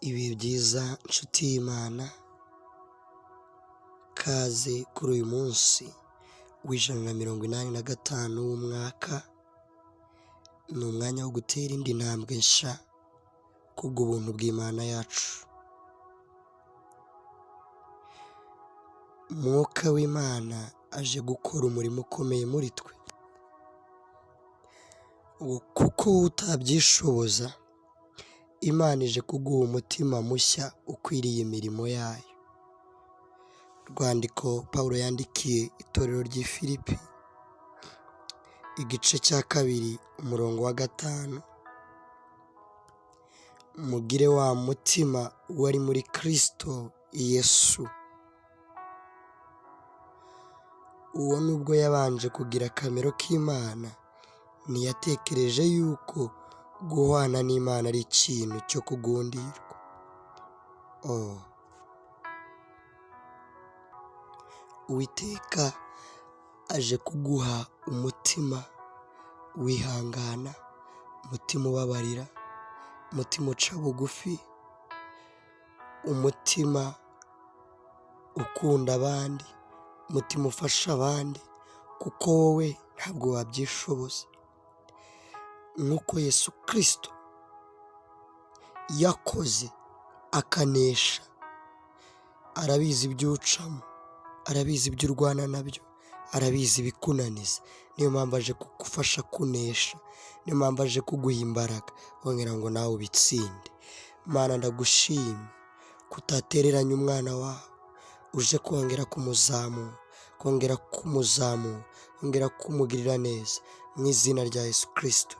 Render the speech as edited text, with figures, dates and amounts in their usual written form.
Ibihe byiza nshuti y'Imana, kaze kuri uyu munsi w'185 w'umwaka. Ni umwanya wo gutera indi ntambwe nshya kubw'ubuntu bw'Imana yacu. Mwuka w'Imana aje gukora umurimo ukomeye muri twe, kuko utabyishoboza. Imana ije kuguha umutima mushya ukwiriye imirimo yayo. Urwandiko Pawulo yandikiye itorero ry'i Filipi, igice cya 2 umurongo wa 5. Mugire wa mutima wari muri Kristo Yesu. Uwo nubwo yabanje kugira akamero k'Imana, ntiyatekereje yuko guhwana n'Imana ari ikintu cyo kugundirwa. Uwiteka aje kuguha umutima wihangana, umutima ubabarira, umutima uca bugufi, umutima ukunda abandi, umutima ufasha abandi, kuko wowe ntabwo wabyishoboza. Nk'uko Yesu Kristo yakoze akanesha, arabizi ibyo ucamo, arabizi ibyo urwana nabyo, arabizi ibikunaniza. Niyo mpamvu aje kugufasha kunesha, niyo mpamvu aje kuguha imbaraga wongera ngo nawe ubitsinde. Mana, ndagushimye kutatereranya umwana wawe, uje kongera kumuzamura, kongera kumugirira neza, mu izina rya Yesu Kristo.